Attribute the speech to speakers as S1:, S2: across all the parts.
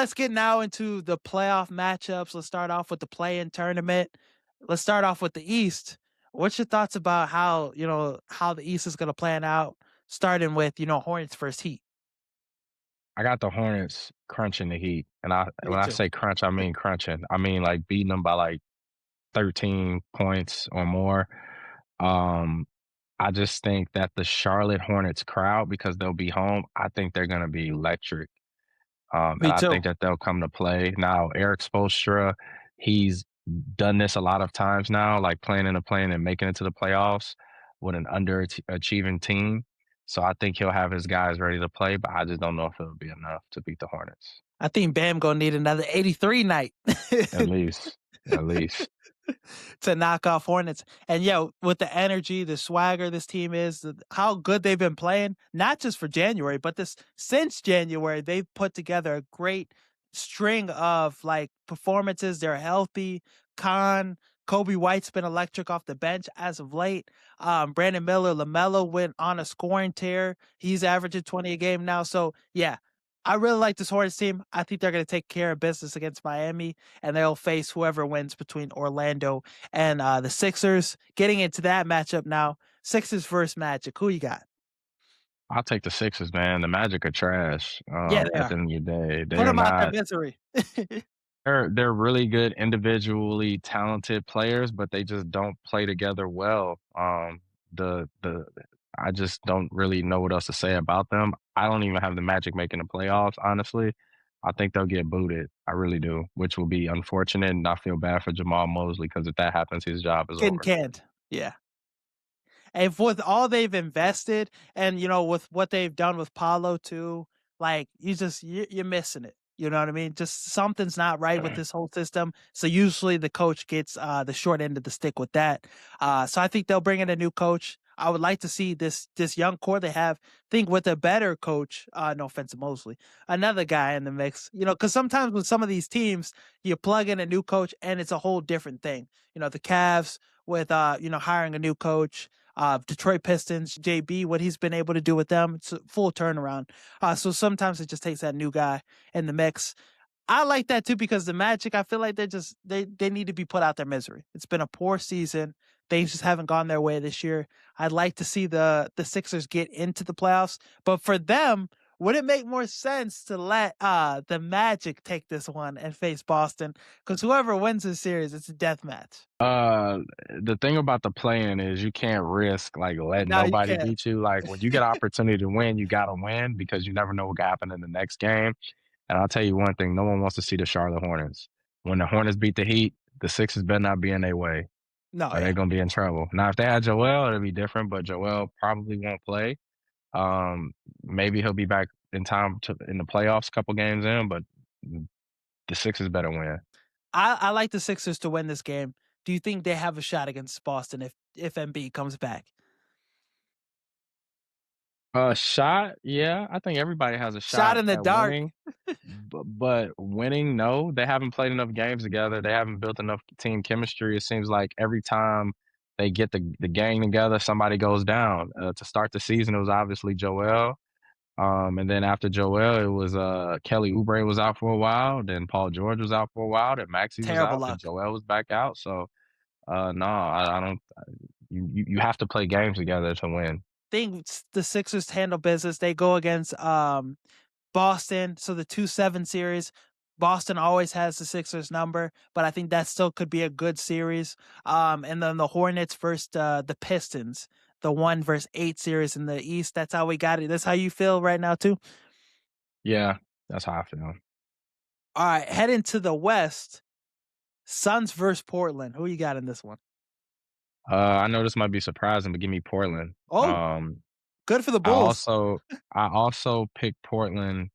S1: let's get now into the playoff matchups. Let's start off with the play-in tournament. Let's start off with the East. What's your thoughts about how, how the East is going to plan out, starting with, Hornets first Heat?
S2: I got the Hornets crunching the Heat, and
S1: Me
S2: when I
S1: too.
S2: say crunch, I mean crunching. I mean, like, beating them by, like, 13 points or more. Um, I just think that the Charlotte Hornets crowd, because they'll be home, I think they're gonna be electric, and
S1: Me
S2: I
S1: too.
S2: think that they'll come to play. Now, Eric Spoelstra, he's done this a lot of times now, like, playing in a plane and making it to the playoffs with an underachieving team. So I think he'll have his guys ready to play, but I just don't know if it'll be enough to beat the Hornets.
S1: I think Bam gonna need another 83 night
S2: At least, at least.
S1: to knock off Hornets. And yeah, with the energy, the swagger this team is, how good they've been playing, not just for January, but this since January, they've put together a great string of like performances. They're healthy. Khan, Kobe White's been electric off the bench as of late. Brandon Miller, LaMelo went on a scoring tear. He's averaging 20 a game now. So yeah, I really like this Hornets team. I think they're going to take care of business against Miami, and they'll face whoever wins between Orlando and the Sixers. Getting into that matchup now, Sixers versus Magic. Who you got?
S2: I'll take the Sixers, man. The Magic are trash,
S1: Yeah, they
S2: at
S1: are.
S2: the end of the day.
S1: Put
S2: They're
S1: them out their
S2: not
S1: misery.
S2: they're really good individually talented players, but they just don't play together well. The I just don't really know what else to say about them. I don't even have the Magic making the playoffs, honestly. I think they'll get booted. I really do, which will be unfortunate, and I feel bad for Jamal Mosley because if that happens, his job is
S1: Getting
S2: over.
S1: canned. Yeah. And with all they've invested and, with what they've done with Paulo too, like you're missing it. You know what I mean? Just something's not right with this whole system. So usually the coach gets the short end of the stick with that. So I think they'll bring in a new coach. I would like to see this young core they have. Think with a better coach, no offense to Mosley, another guy in the mix. Because sometimes with some of these teams, you plug in a new coach and it's a whole different thing. The Cavs with hiring a new coach. Detroit Pistons, JB, what he's been able to do with them, it's a full turnaround. So sometimes it just takes that new guy in the mix. I like that too because the Magic, I feel like they need to be put out their misery. It's been a poor season. Things just haven't gone their way this year. I'd like to see the Sixers get into the playoffs, but for them, would it make more sense to let the Magic take this one and face Boston? Because whoever wins this series, it's a death match.
S2: Uh, the thing about the playing is you can't risk, like, letting
S1: No, you
S2: nobody
S1: can't.
S2: beat you. Like, when you get an opportunity to win, you gotta win because you never know what could happen in the next game. And I'll tell you one thing, no one wants to see the Charlotte Hornets. When the Hornets beat the Heat, the Sixers better not be in their way,
S1: No,
S2: or they're
S1: yeah.
S2: gonna be in trouble. Now, if they had Joel, it'd be different, but Joel probably won't play. Um, Maybe he'll be back in time to in the playoffs a couple games in, but the Sixers better win.
S1: I like the Sixers to win this game. Do you think they have a shot against Boston if Embiid comes back?
S2: Shot, yeah, I think everybody has a
S1: Shot
S2: shot
S1: in the
S2: at
S1: dark.
S2: winning. But winning, no, they haven't played enough games together. They haven't built enough team chemistry. It seems like every time they get the gang together, somebody goes down. To start the season, it was obviously Joel. And then after Joel, it was Kelly Oubre was out for a while. Then Paul George was out for a while. Then Maxey was
S1: Terrible
S2: out. Then
S1: luck.
S2: Joel was back out. So no, I don't. You have to play games together to win.
S1: Think the Sixers handle business. They go against Boston. So the 2-7 series, Boston always has the Sixers number, but I think that still could be a good series. And then the Hornets versus the Pistons, the 1 versus 8 series in the East. That's how we got it. That's how you feel right now too.
S2: Yeah, that's how I feel.
S1: All right, heading to the West, Suns versus Portland. Who you got in this one?
S2: I know this might be surprising, but give me Portland.
S1: Oh, good for the
S2: I
S1: Bulls.
S2: also I also picked Portland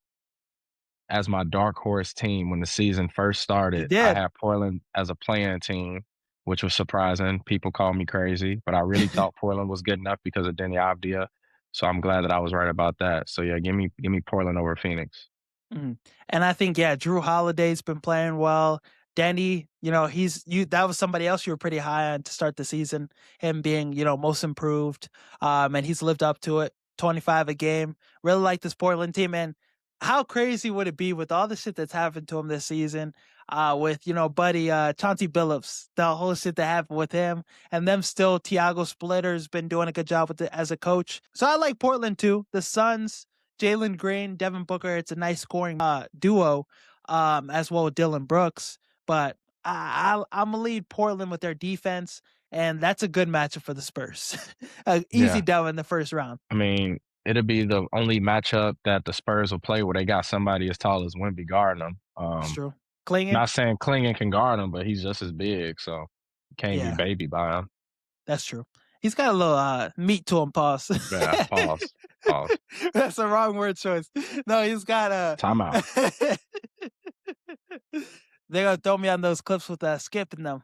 S2: as my dark horse team when the season first
S1: You
S2: started. I
S1: did.
S2: had Portland as a playing team, which was surprising. People called me crazy, but I really thought Portland was good enough because of Denny Avdia. So I'm glad that I was right about that. So yeah, give me Portland over Phoenix.
S1: Mhm. And I think, yeah, Drew Holiday's been playing well. Denny, that was somebody else you were pretty high on to start the season, him being, most improved. And he's lived up to it. 25 a game. Really like this Portland team. And how crazy would it be with all the shit that's happened to him this season? With buddy Chauncey Billups, the whole shit that happened with him, and them still. Tiago Splitter's been doing a good job with it as a coach. So I like Portland too. The Suns, Jalen Green, Devin Booker. It's a nice scoring duo, as well with Dylan Brooks. But I'm gonna lead Portland with their defense, and that's a good matchup for the Spurs. Easy
S2: Yeah.
S1: dub in the first round.
S2: I mean, it'll be the only matchup that the Spurs will play where they got somebody as tall as Wemby guarding them.
S1: That's true. Clinging.
S2: Not saying Klingon can guard him, but he's just as big, so you can't be
S1: Yeah.
S2: baby by him.
S1: That's true. He's got a little meat to him, pause.
S2: Yeah, pause, pause.
S1: That's the wrong word choice. No, he's got
S2: Timeout.
S1: they're gonna throw me on those clips with Skip in them.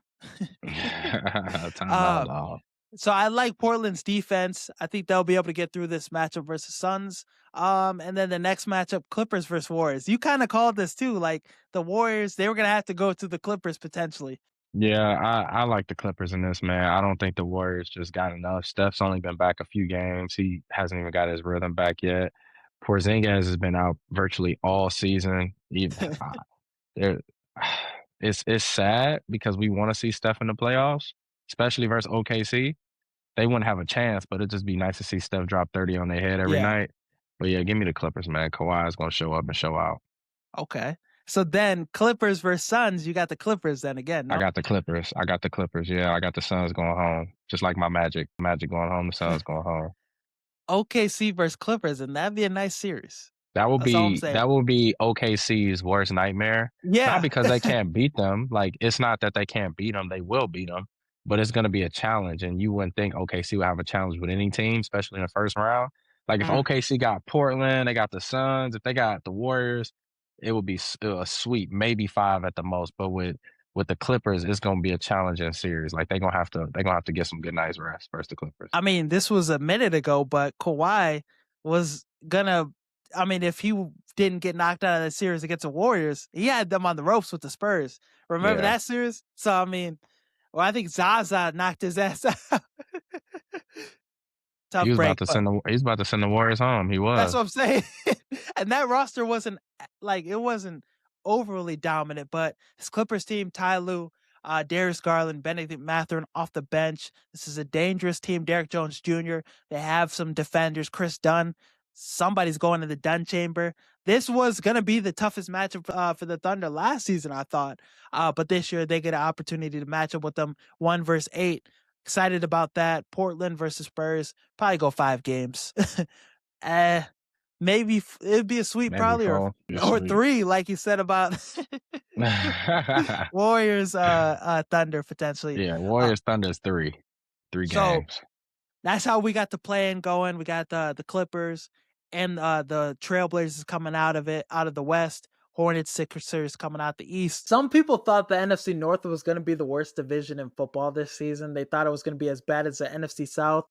S2: Timeout,
S1: uh,
S2: dog.
S1: so I like Portland's defense. I think they'll be able to get through this matchup versus Suns. And then the next matchup, Clippers versus Warriors. You kind of called this too. Like the Warriors, they were gonna have to go to the Clippers potentially.
S2: Yeah, I like the Clippers in this, man. I don't think the Warriors just got enough. Steph's only been back a few games. He hasn't even got his rhythm back yet. Porzingis has been out virtually all season. There, it's sad because we want to see Steph in the playoffs, especially versus OKC. They wouldn't have a chance, but it'd just be nice to see Steph drop 30 on their head every
S1: Yeah.
S2: night. But yeah, give me the Clippers, man. Kawhi is gonna show up and show out.
S1: Okay. So then Clippers versus Suns, you got the Clippers then again,
S2: I
S1: no?
S2: got the Clippers. I got the Clippers. Yeah, I got the Suns going home. Just like my Magic. Magic going home, the Suns going home.
S1: OKC versus Clippers, and that'd be a nice series.
S2: That will
S1: That's all I'm
S2: be
S1: saying.
S2: that will be OKC's worst nightmare. Not
S1: Yeah.
S2: because they can't beat them. Like it's not that they can't beat them. They will beat them, but it's going to be a challenge. And you wouldn't think OKC would have a challenge with any team, especially in the first round. Like if
S1: Mm.
S2: OKC got Portland, they got the Suns. If they got the Warriors, it would be a sweep, maybe five at the most. But with the Clippers, it's going to be a challenging series. Like they're gonna have to get some good nights rest versus the Clippers.
S1: I mean, this was a minute ago, but Kawhi was gonna. I mean, if he didn't get knocked out of that series against the Warriors, he had them on the ropes with the Spurs. Remember
S2: Yeah,
S1: that series? So I mean, well, I think Zaza knocked his ass out.
S2: he
S1: Tough
S2: was about
S1: break,
S2: to
S1: but
S2: send the Warriors home. He
S1: that's
S2: was.
S1: what I'm saying. And that roster wasn't like it wasn't overly dominant, but his Clippers team, Ty Lue, Darius Garland, Benedict Mathurin off the bench. This is a dangerous team. Derrick Jones Jr. They have some defenders. Chris Dunn. Somebody's going to the Dunn chamber. This was gonna be the toughest matchup for the Thunder last season, I thought. But this year they get an opportunity to match up with them 1 versus 8. Excited about that. Portland versus Spurs. Probably go 5 games. Uh, maybe it'd be a sweep
S2: Maybe
S1: probably, or
S2: fall. You're
S1: or
S2: sweet.
S1: 3, like you said about Warriors, Thunder potentially.
S2: Yeah,
S1: Uh,
S2: Warriors Thunder's 3. 3
S1: so
S2: games.
S1: that's how we got the play-in going. We got the Clippers and the Trailblazers coming out of it, out of the West. Hornets, Sixers coming out the East. Some people thought the NFC North was going to be the worst division in football this season. They thought it was going to be as bad as the NFC South.